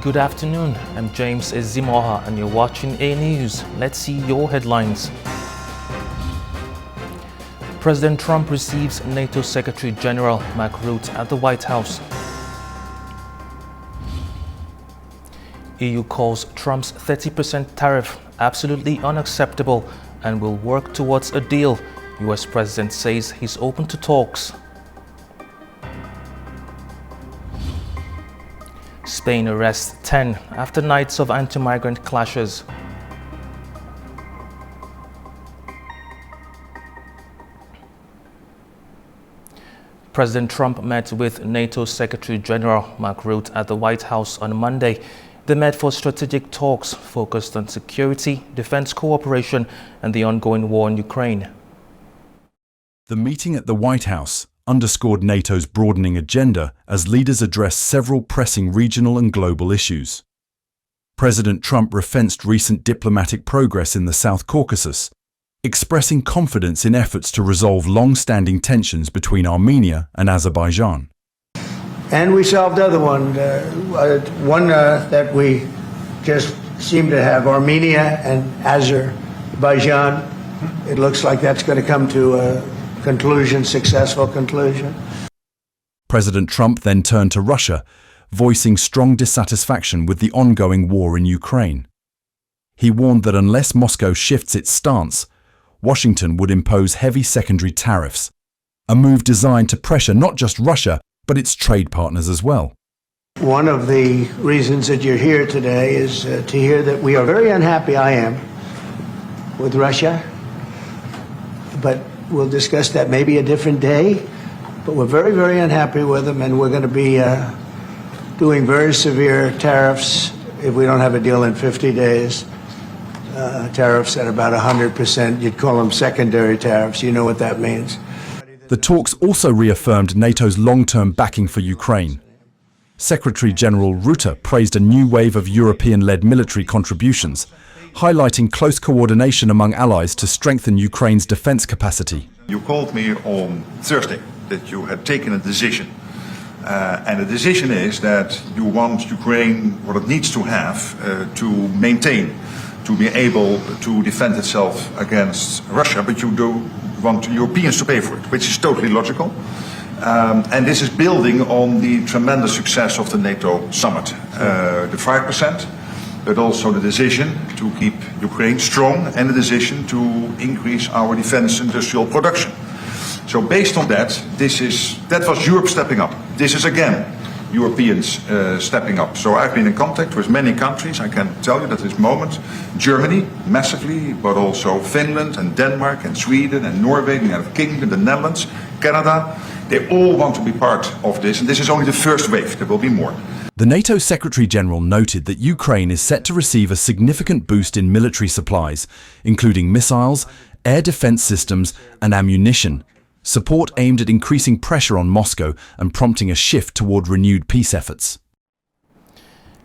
Good afternoon, I'm James Ezimoha and you're watching Anewz. Let's see your headlines. President Trump receives NATO Secretary General Mark Rutte at the White House. EU calls Trump's 30% tariff absolutely unacceptable and will work towards a deal. US President says he's open to talks. Spain arrests 10 after nights of anti-migrant clashes. President Trump met with NATO Secretary General Mark Rutte at the White House on Monday. They met for strategic talks focused on security, defense cooperation, and the ongoing war in Ukraine. The meeting at the White House underscored NATO's broadening agenda as leaders addressed several pressing regional and global issues. President Trump referenced recent diplomatic progress in the South Caucasus, expressing confidence in efforts to resolve long-standing tensions between Armenia and Azerbaijan. And we solved other one that we just seem to have, Armenia and Azerbaijan. It looks like that's going to come to a successful conclusion. President Trump then turned to Russia, voicing strong dissatisfaction with the ongoing war in Ukraine. He warned that unless Moscow shifts its stance, Washington would impose heavy secondary tariffs, a move designed to pressure not just Russia, but its trade partners as well. One of the reasons that you're here today is to hear that we are very unhappy, I am, with Russia, but we'll discuss that maybe a different day. But we're very, very unhappy with them, and we're going to be doing very severe tariffs if we don't have a deal in 50 days. Tariffs at about 100%. You'd call them secondary tariffs. You know what that means. The talks also reaffirmed NATO's long-term backing for Ukraine. Secretary General Rutte praised a new wave of European-led military contributions, highlighting close coordination among allies to strengthen Ukraine's defense capacity. You called me on Thursday that you had taken a decision. And the decision is that you want Ukraine, what it needs to have to maintain, to be able to defend itself against Russia, but you do want Europeans to pay for it, which is totally logical. And this is building on the tremendous success of the NATO summit. The 5%, but also the decision to keep Ukraine strong and the decision to increase our defense industrial production. So based on that, that was Europe stepping up. This is again Europeans stepping up. So I've been in contact with many countries. I can tell you that at this moment, Germany massively, but also Finland and Denmark and Sweden and Norway, the United Kingdom, the Netherlands, Canada, they all want to be part of this. And this is only the first wave. There will be more. The NATO Secretary General noted that Ukraine is set to receive a significant boost in military supplies, including missiles, air defense systems, and ammunition. Support aimed at increasing pressure on Moscow and prompting a shift toward renewed peace efforts.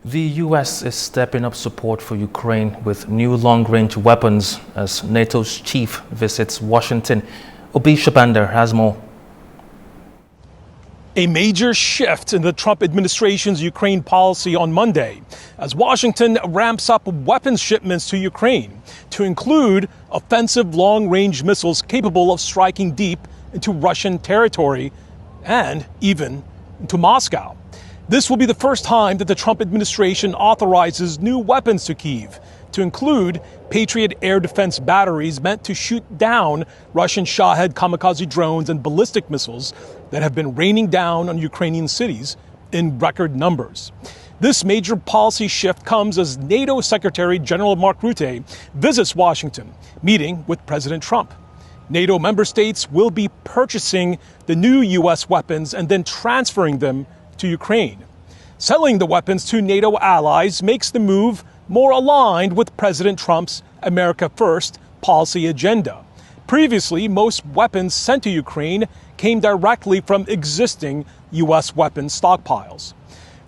The US is stepping up support for Ukraine with new long-range weapons as NATO's chief visits Washington. Obi Shabander has more. A major shift in the Trump administration's Ukraine policy on Monday as Washington ramps up weapons shipments to Ukraine to include offensive long-range missiles capable of striking deep into Russian territory and even into Moscow. This will be the first time that the Trump administration authorizes new weapons to Kyiv, to include Patriot air defense batteries meant to shoot down Russian Shahed kamikaze drones and ballistic missiles that have been raining down on Ukrainian cities in record numbers. This major policy shift comes as NATO Secretary General Mark Rutte visits Washington, meeting with President Trump. NATO member states will be purchasing the new U.S. weapons and then transferring them to Ukraine. Selling the weapons to NATO allies makes the move more aligned with President Trump's America First policy agenda. Previously, most weapons sent to Ukraine came directly from existing U.S. weapons stockpiles.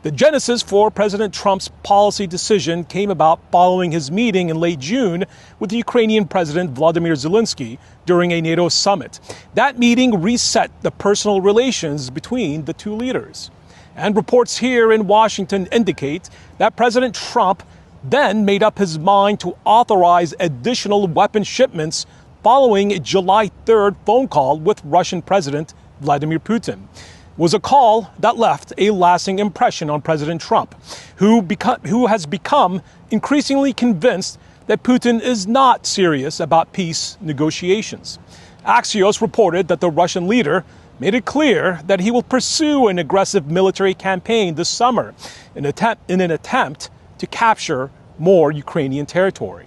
The genesis for President Trump's policy decision came about following his meeting in late June with the Ukrainian President Volodymyr Zelensky during a NATO summit. That meeting reset the personal relations between the two leaders. And reports here in Washington indicate that President Trump then made up his mind to authorize additional weapon shipments following a July 3rd phone call with Russian President Vladimir Putin. It was a call that left a lasting impression on President Trump, who has become increasingly convinced that Putin is not serious about peace negotiations. Axios reported that the Russian leader made it clear that he will pursue an aggressive military campaign this summer in an attempt to capture more Ukrainian territory.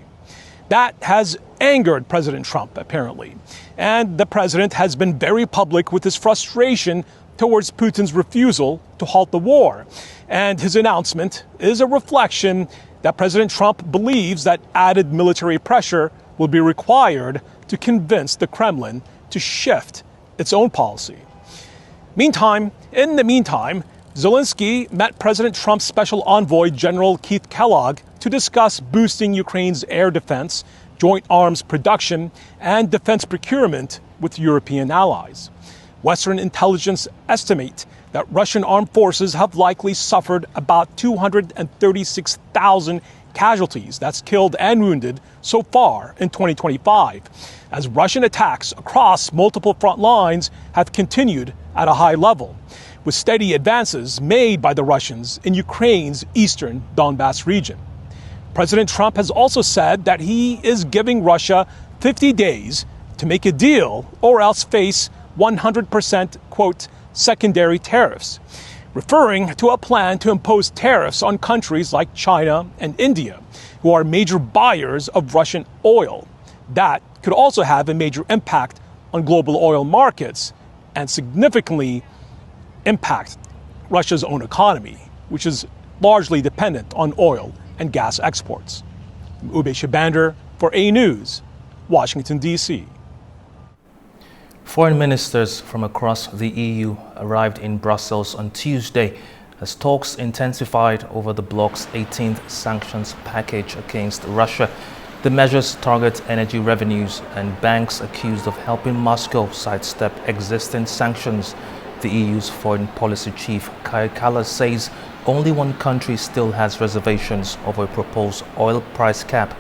That has angered President Trump, apparently. And the president has been very public with his frustration towards Putin's refusal to halt the war. And his announcement is a reflection that President Trump believes that added military pressure will be required to convince the Kremlin to shift its own policy. In the meantime, Zelensky met President Trump's special envoy, General Keith Kellogg, to discuss boosting Ukraine's air defense, joint arms production, and defense procurement with European allies. Western intelligence estimate that Russian armed forces have likely suffered about 236,000 casualties, that's killed and wounded, so far in 2025, as Russian attacks across multiple front lines have continued at a high level, with steady advances made by the Russians in Ukraine's eastern Donbass region. President Trump has also said that he is giving Russia 50 days to make a deal or else face 100%, quote, secondary tariffs, referring to a plan to impose tariffs on countries like China and India, who are major buyers of Russian oil. That could also have a major impact on global oil markets and significantly impact Russia's own economy, which is largely dependent on oil and gas exports. Ube Shabander for Anewz, Washington, D.C. Foreign ministers from across the EU arrived in Brussels on Tuesday as talks intensified over the bloc's 18th sanctions package against Russia. The measures target energy revenues and banks accused of helping Moscow sidestep existing sanctions. The EU's foreign policy chief, Kaja Kallas, says only one country still has reservations over a proposed oil price cap.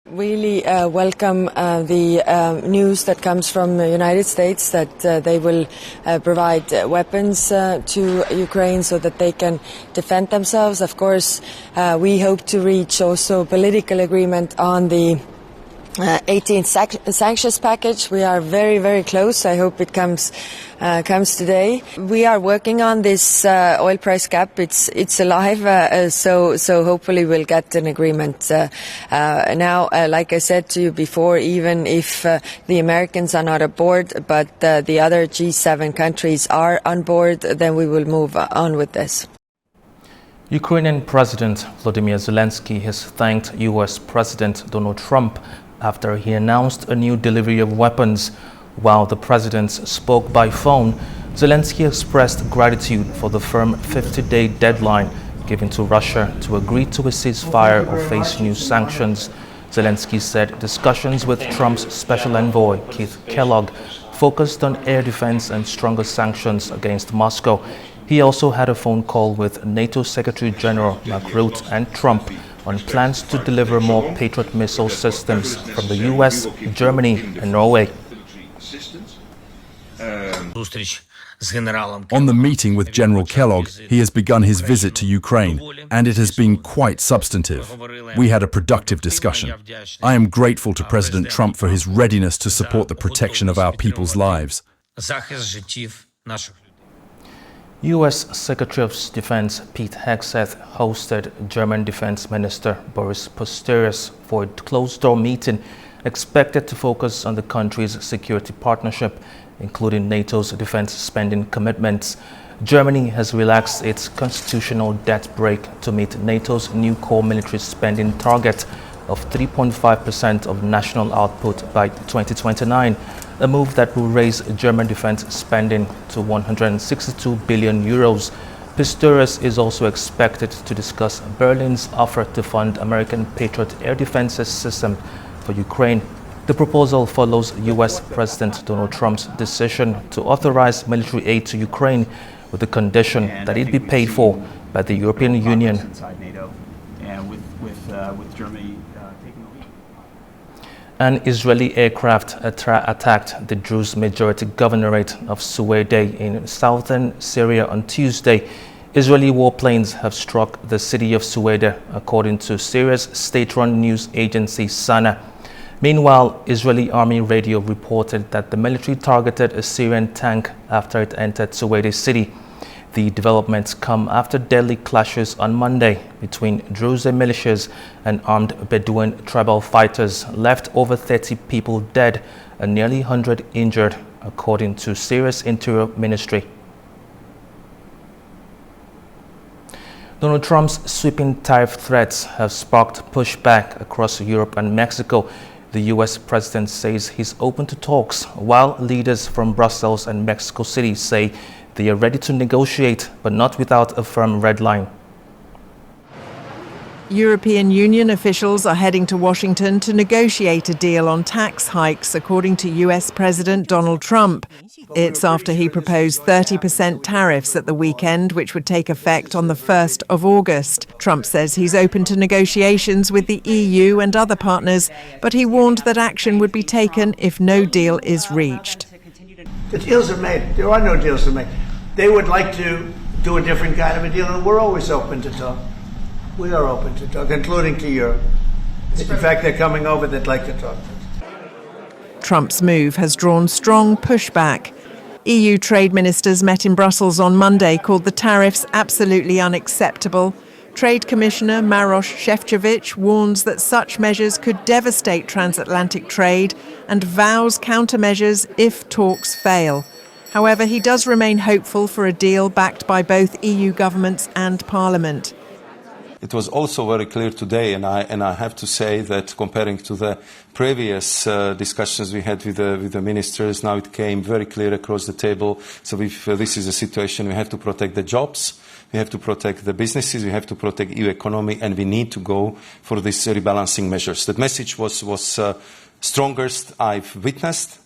Really welcome the news that comes from the United States that they will provide weapons to Ukraine so that they can defend themselves. Of course, we hope to reach also political agreement on the 18th sanctions package. We are very, very close. I hope it comes today. We are working on this oil price cap. It's alive, so hopefully we'll get an agreement now. Like I said to you before, even if the Americans are not aboard, but the other G7 countries are on board, then we will move on with this. Ukrainian President Volodymyr Zelensky has thanked U.S. President Donald Trump after he announced a new delivery of weapons. While the president spoke by phone, Zelensky expressed gratitude for the firm 50-day deadline given to Russia to agree to a ceasefire or face new sanctions. Zelensky said discussions with Trump's special envoy, Keith Kellogg, focused on air defense and stronger sanctions against Moscow. He also had a phone call with NATO Secretary General Mark Rutte and Trump on plans to deliver more Patriot missile systems from the US, Germany and Norway. On the meeting with General Kellogg, he has begun his visit to Ukraine, and it has been quite substantive. We had a productive discussion. I am grateful to President Trump for his readiness to support the protection of our people's lives. U.S. Secretary of Defense Pete Hegseth hosted German Defense Minister Boris Pistorius for a closed-door meeting expected to focus on the country's security partnership, including NATO's defense spending commitments. Germany has relaxed its constitutional debt brake to meet NATO's new core military spending target of 3.5% of national output by 2029, a move that will raise German defense spending to 162 billion euros. Pistorius is also expected to discuss Berlin's offer to fund American Patriot air defense system for Ukraine. The proposal follows U.S. President Donald Trump's decision to authorize military aid to Ukraine, with the condition that it be paid for by the European Union. Inside NATO, and with Germany taking the lead. An Israeli aircraft attacked the Druze majority governorate of Suwayde in southern Syria on Tuesday. Israeli warplanes have struck the city of Suwayde, according to Syria's state-run news agency Sana. Meanwhile, Israeli army radio reported that the military targeted a Syrian tank after it entered Suwayde city. The developments come after deadly clashes on Monday between Druze militias and armed Bedouin tribal fighters left over 30 people dead and nearly 100 injured, according to Syria's Interior Ministry. Donald Trump's sweeping tariff threats have sparked pushback across Europe and Mexico. The U.S. president says he's open to talks, while leaders from Brussels and Mexico City say they are ready to negotiate, but not without a firm red line. European Union officials are heading to Washington to negotiate a deal on tax hikes, according to US President Donald Trump. It's after he proposed 30% tariffs at the weekend, which would take effect on the 1st of August. Trump says he's open to negotiations with the EU and other partners, but he warned that action would be taken if no deal is reached. The deals are made. There are no deals to make. They would like to do a different kind of a deal, and we're always open to talk. We are open to talk, including to Europe. In fact, they're coming over, they'd like to talk to us. Trump's move has drawn strong pushback. EU trade ministers met in Brussels on Monday, called the tariffs absolutely unacceptable. Trade Commissioner Maroš Šefčovič warns that such measures could devastate transatlantic trade and vows countermeasures if talks fail. However, he does remain hopeful for a deal backed by both EU governments and Parliament. It was also very clear today, and I have to say that comparing to the previous discussions we had with the ministers, now it came very clear across the table. So if this is a situation, we have to protect the jobs, we have to protect the businesses, we have to protect EU economy, and we need to go for these rebalancing measures. That message was strongest I've witnessed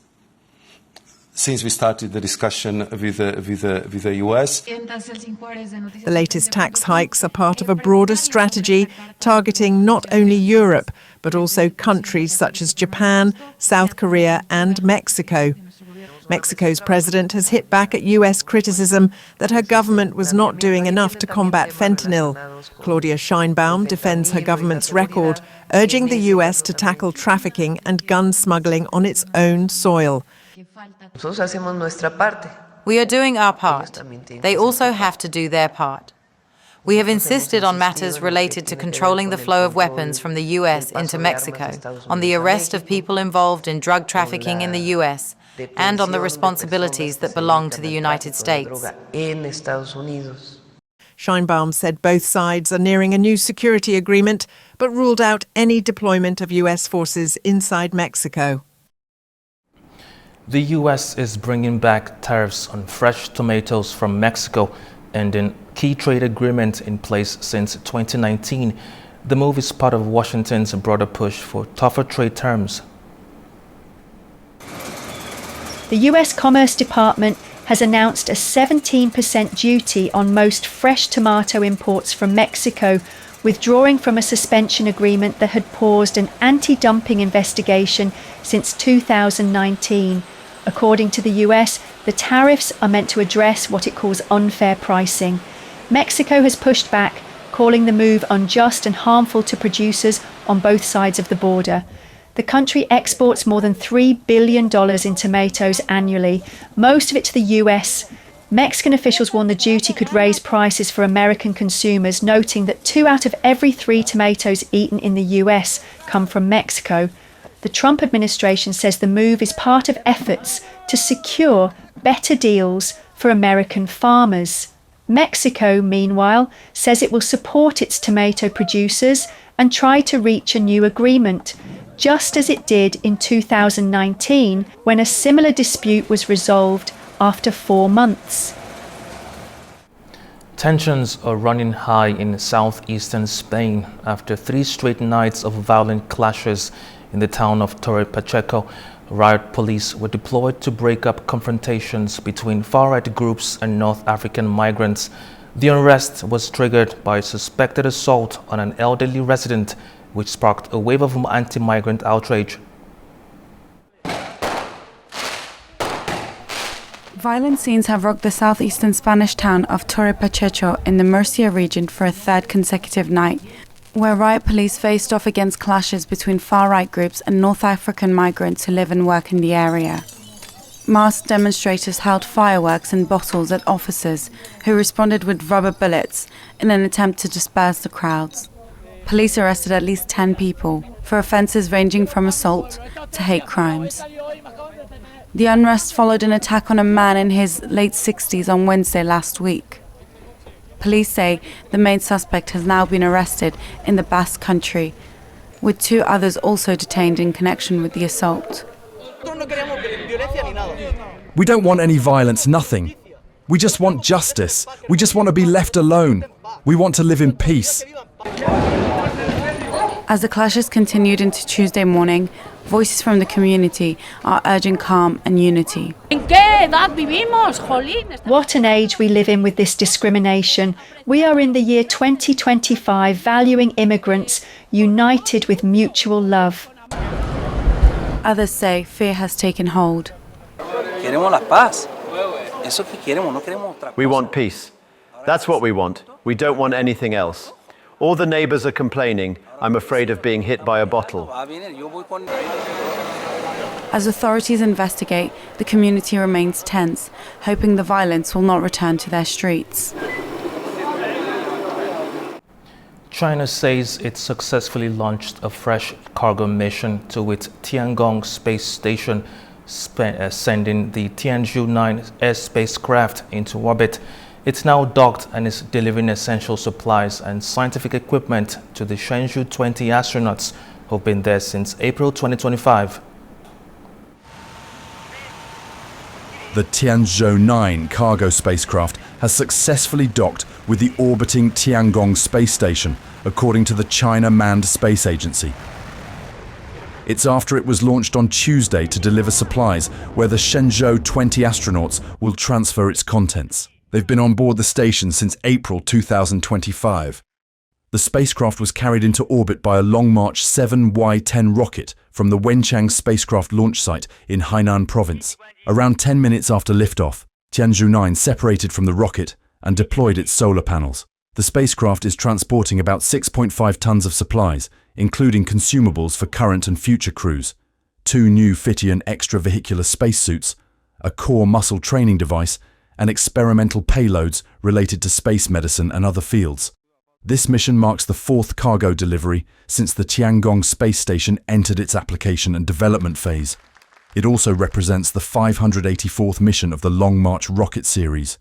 since we started the discussion with the US. The latest tax hikes are part of a broader strategy targeting not only Europe, but also countries such as Japan, South Korea and Mexico. Mexico's president has hit back at US criticism that her government was not doing enough to combat fentanyl. Claudia Sheinbaum defends her government's record, urging the US to tackle trafficking and gun smuggling on its own soil. We are doing our part. They also have to do their part. We have insisted on matters related to controlling the flow of weapons from the US into Mexico, on the arrest of people involved in drug trafficking in the US, and on the responsibilities that belong to the United States. Sheinbaum said both sides are nearing a new security agreement, but ruled out any deployment of US forces inside Mexico. The U.S. is bringing back tariffs on fresh tomatoes from Mexico, ending key trade agreements in place since 2019. The move is part of Washington's broader push for tougher trade terms. The U.S. Commerce Department has announced a 17% duty on most fresh tomato imports from Mexico, withdrawing from a suspension agreement that had paused an anti-dumping investigation since 2019. According to the US, the tariffs are meant to address what it calls unfair pricing. Mexico has pushed back, calling the move unjust and harmful to producers on both sides of the border. The country exports more than $3 billion in tomatoes annually, most of it to the US. Mexican officials warn the duty could raise prices for American consumers, noting that 2 out of every 3 tomatoes eaten in the US come from Mexico. The Trump administration says the move is part of efforts to secure better deals for American farmers. Mexico, meanwhile, says it will support its tomato producers and try to reach a new agreement, just as it did in 2019 when a similar dispute was resolved after 4 months. Tensions are running high in southeastern Spain after 3 straight nights of violent clashes in the town of Torre Pacheco. Riot police were deployed to break up confrontations between far-right groups and North African migrants. The unrest was triggered by a suspected assault on an elderly resident, which sparked a wave of anti-migrant outrage. Violent scenes have rocked the southeastern Spanish town of Torre Pacheco in the Murcia region for a third consecutive night, where riot police faced off against clashes between far-right groups and North African migrants who live and work in the area. Masked demonstrators hurled fireworks and bottles at officers, who responded with rubber bullets in an attempt to disperse the crowds. Police arrested at least 10 people for offences ranging from assault to hate crimes. The unrest followed an attack on a man in his late 60s on Wednesday last week. Police say the main suspect has now been arrested in the Basque Country, with 2 others also detained in connection with the assault. We don't want any violence, nothing. We just want justice. We just want to be left alone. We want to live in peace. As the clashes continued into Tuesday morning, voices from the community are urging calm and unity. What an age we live in with this discrimination. We are in the year 2025, valuing immigrants, united with mutual love. Others say fear has taken hold. We want peace. That's what we want. We don't want anything else. All the neighbours are complaining. I'm afraid of being hit by a bottle. As authorities investigate, the community remains tense, hoping the violence will not return to their streets. China says it successfully launched a fresh cargo mission to its Tiangong space station, sending the Tianzhou-9 spacecraft into orbit. It's now docked and is delivering essential supplies and scientific equipment to the Shenzhou-20 astronauts who've been there since April 2025. The Tianzhou-9 cargo spacecraft has successfully docked with the orbiting Tiangong space station, according to the China Manned Space Agency. It's after it was launched on Tuesday to deliver supplies, where the Shenzhou-20 astronauts will transfer its contents. They've been on board the station since April 2025. The spacecraft was carried into orbit by a Long March 7Y-10 rocket from the Wenchang spacecraft launch site in Hainan province. Around 10 minutes after liftoff, Tianzhou-9 separated from the rocket and deployed its solar panels. The spacecraft is transporting about 6.5 tons of supplies, including consumables for current and future crews, 2 new Fitian extravehicular spacesuits, a core muscle training device, and experimental payloads related to space medicine and other fields. This mission marks the 4th cargo delivery since the Tiangong space station entered its application and development phase. It also represents the 584th mission of the Long March rocket series.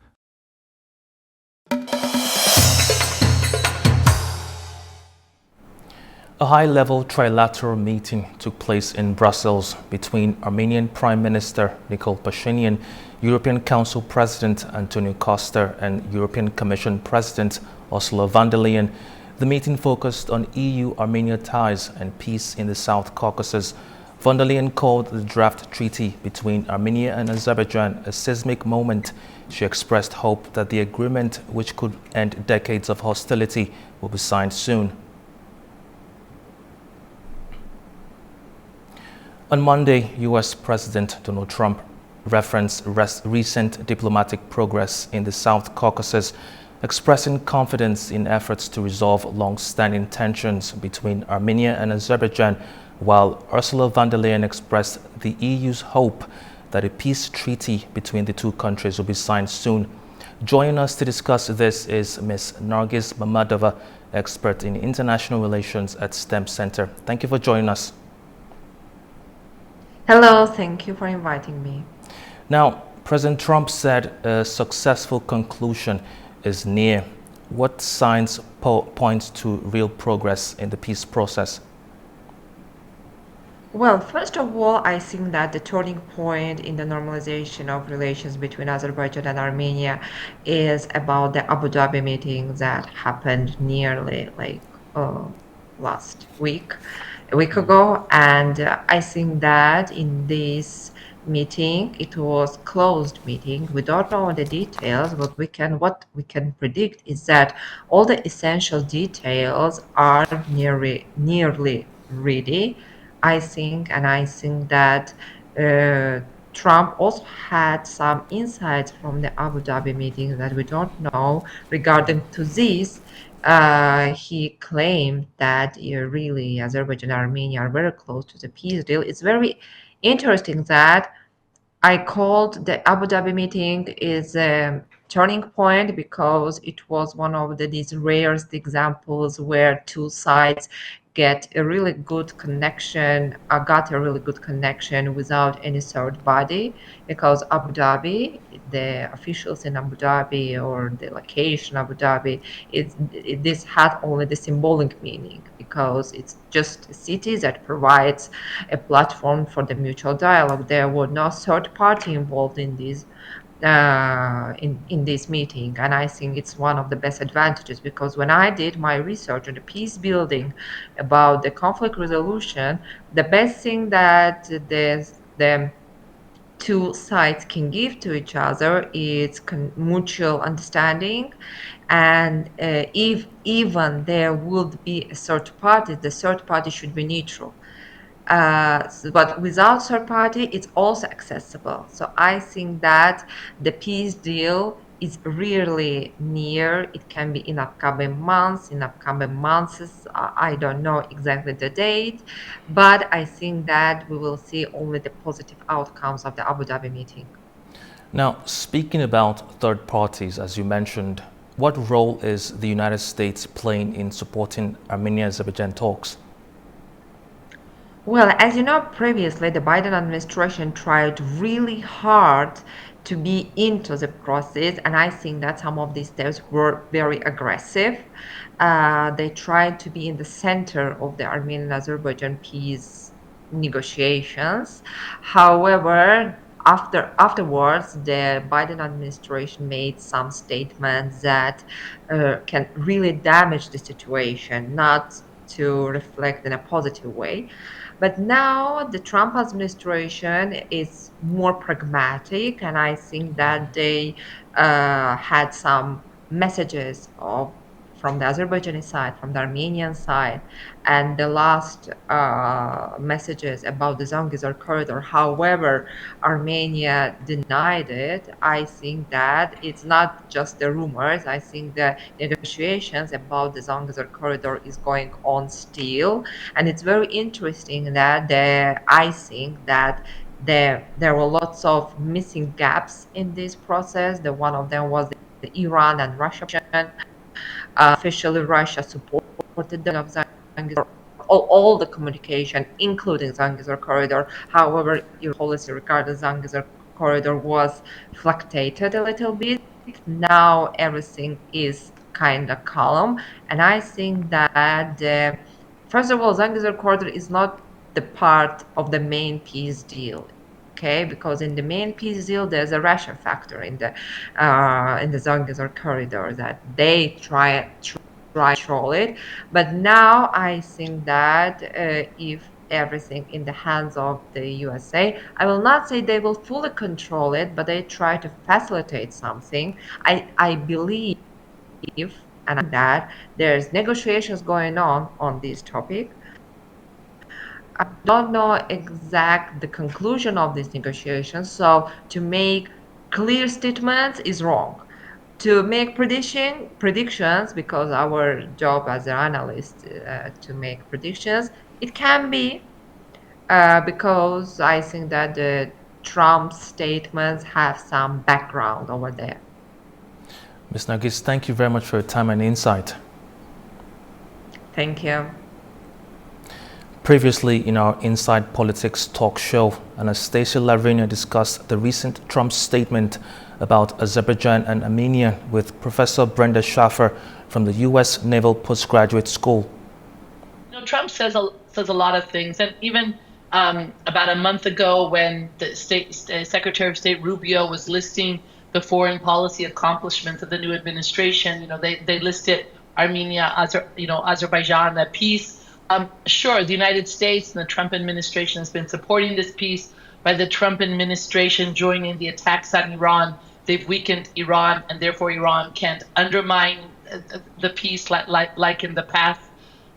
A high-level trilateral meeting took place in Brussels between Armenian Prime Minister Nikol Pashinyan, European Council President Antonio Costa, and European Commission President Ursula von der Leyen. The meeting focused on EU-Armenia ties and peace in the South Caucasus. Von der Leyen called the draft treaty between Armenia and Azerbaijan a seismic moment. She expressed hope that the agreement, which could end decades of hostility, will be signed soon. On Monday, U.S. President Donald Trump referenced recent diplomatic progress in the South Caucasus, expressing confidence in efforts to resolve long-standing tensions between Armenia and Azerbaijan, while Ursula von der Leyen expressed the EU's hope that a peace treaty between the two countries will be signed soon. Joining us to discuss this is Ms. Nargis Mamadova, expert in international relations at STEM Center. Thank you for joining us. Hello, thank you for inviting me. Now, President Trump said a successful conclusion is near. What signs point to real progress in the peace process? Well, first of all, I think that the turning point in the normalization of relations between Azerbaijan and Armenia is about the Abu Dhabi meeting that happened nearly last week. a week ago, and I think that in this meeting, it was closed meeting. We don't know the details, but what we can predict is that all the essential details are nearly ready. I think that Trump also had some insights from the Abu Dhabi meeting that we don't know regarding to this. He claimed that really Azerbaijan and Armenia are very close to the peace deal. It's very interesting that I called the Abu Dhabi meeting is a turning point because it was one of these rarest examples where two sides got a really good connection without any third body, because Abu Dhabi, the officials in Abu Dhabi or the location Abu Dhabi, this had only the symbolic meaning because it's just a city that provides a platform for the mutual dialogue. There were no third party involved in this in this meeting, and I think it's one of the best advantages, because when I did my research on the peace building about the conflict resolution, the best thing that the two sides can give to each other is mutual understanding, and if even there would be a third party, the third party should be neutral. But without third party, it's also accessible. So I think that the peace deal is really near. It can be in upcoming months. I don't know exactly the date, but I think that we will see only the positive outcomes of the Abu Dhabi meeting. Now, speaking about third parties, as you mentioned, what role is the United States playing in supporting Armenia-Azerbaijan talks? Well, as you know, previously the Biden administration tried really hard to be into the process, and I think that some of these steps were very aggressive. They tried to be in the center of the Armenian-Azerbaijan peace negotiations. However, afterwards, the Biden administration made some statements that can really damage the situation, not to reflect in a positive way. But now the Trump administration is more pragmatic, and I think that they had some messages from the Azerbaijani side, from the Armenian side, and the last messages about the Zangezur corridor. However, Armenia denied it. I think that it's not just the rumors. I think the negotiations about the Zangezur corridor is going on still, and it's very interesting that I think that there were lots of missing gaps in this process. One of them was the Iran and Russia. Officially, Russia supported the of Zangezur, all the communication, including Zangezur corridor. However, your policy regarding Zangezur corridor was fluctuated a little bit. Now everything is kind of calm, and I think that first of all, Zangezur corridor is not the part of the main peace deal. Okay, because in the main peace deal, there's a Russia factor in the Zangezur corridor that they try to control it. But now I think that if everything in the hands of the USA, I will not say they will fully control it, but they try to facilitate something. I believe, and that there's negotiations going on this topic. I don't know the conclusion of these negotiations, so to make clear statements is wrong. To make predictions, because our job as an analyst to make predictions, it can be because I think that the Trump statements have some background over there. Ms. Nargis, thank you very much for your time and insight. Thank you. Previously in our Inside Politics talk show, Anastasia Lavrina discussed the recent Trump statement about Azerbaijan and Armenia with Professor Brenda Schaffer from the U.S. Naval Postgraduate School. You know, Trump says a lot of things, and even about a month ago when the Secretary of State Rubio was listing the foreign policy accomplishments of the new administration, you know, they listed Armenia, Azerbaijan, that peace Sure, the United States and the Trump administration has been supporting this peace. By the Trump administration joining the attacks on Iran, they've weakened Iran, and therefore Iran can't undermine the peace like in the past.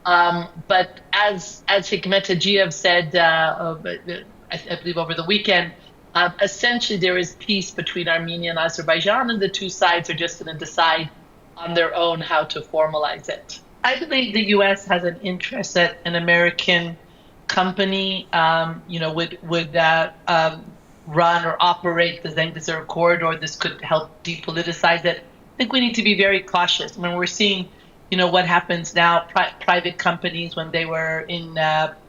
But as Hikmetejiev said, I believe over the weekend, essentially there is peace between Armenia and Azerbaijan, and the two sides are just going to decide on their own how to formalize it. I believe the U.S. has an interest that an American company, would run or operate the Zengezur corridor. This could help depoliticize it. I think we need to be very cautious. I mean, we're seeing, what happens now. Private companies, when they were in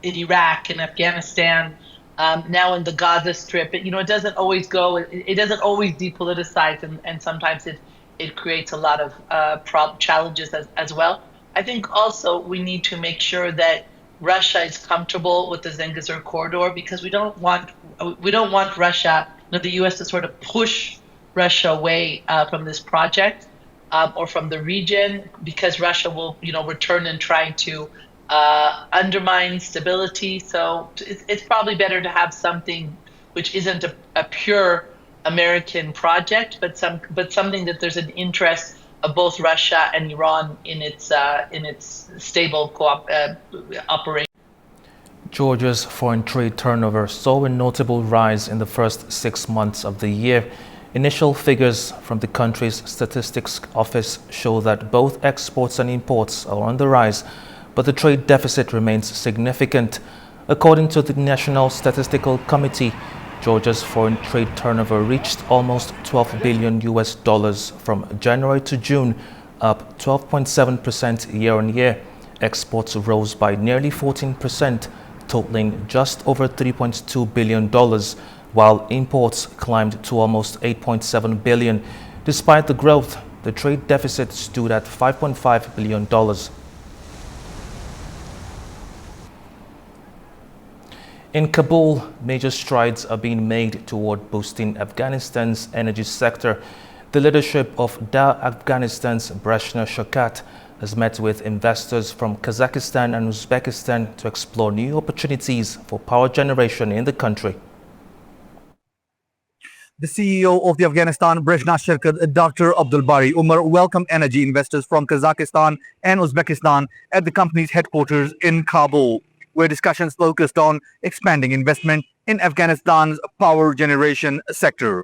Iraq and Afghanistan, now in the Gaza Strip, it doesn't always go. It doesn't always depoliticize, and sometimes it creates a lot of challenges as well. I think also we need to make sure that Russia is comfortable with the Zengezur corridor, because we don't want Russia, the U.S. to sort of push Russia away from this project or from the region, because Russia will return and try to undermine stability. So it's probably better to have something which isn't a pure American project, but something that there's an interest of both Russia and Iran in its stable operation. Georgia's foreign trade turnover saw a notable rise in the first 6 months of the year. Initial figures from the country's statistics office show that both exports and imports are on the rise, but the trade deficit remains significant. According to the National Statistical Committee, Georgia's foreign trade turnover reached almost $12 billion from January to June, up 12.7% year-on-year. Exports rose by nearly 14%, totaling just over $3.2 billion, while imports climbed to almost $8.7 billion. Despite the growth, the trade deficit stood at $5.5 billion. In Kabul, major strides are being made toward boosting Afghanistan's energy sector. The leadership of DA Afghanistan's Breshna Shakat has met with investors from Kazakhstan and Uzbekistan to explore new opportunities for power generation in the country. The CEO of the Afghanistan Breshna Shakat, Dr. Abdulbari Umar, welcomed energy investors from Kazakhstan and Uzbekistan at the company's headquarters in Kabul, where discussions focused on expanding investment in Afghanistan's power generation sector.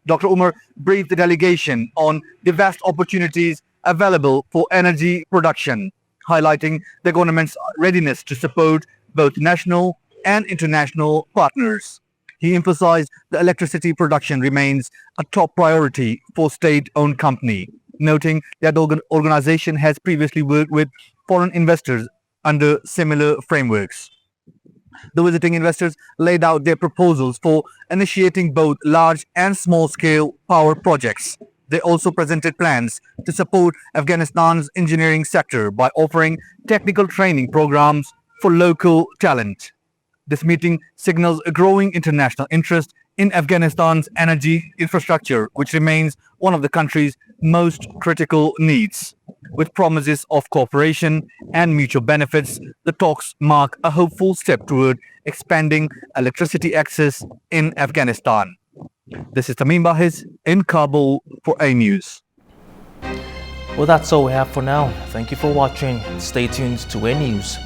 Dr. Umar briefed the delegation on the vast opportunities available for energy production, highlighting the government's readiness to support both national and international partners. He emphasized that electricity production remains a top priority for state-owned company, noting that the organization has previously worked with foreign investors under similar frameworks. The visiting investors laid out their proposals for initiating both large and small-scale power projects. They also presented plans to support Afghanistan's engineering sector by offering technical training programs for local talent. This meeting signals a growing international interest in Afghanistan's energy infrastructure, which remains one of the country's most critical needs. With promises of cooperation and mutual benefits, the talks mark a hopeful step toward expanding electricity access in Afghanistan. This is Tamim Bahiz in Kabul for Anewz. Well, that's all we have for now. Thank you for watching. Stay tuned to Anewz.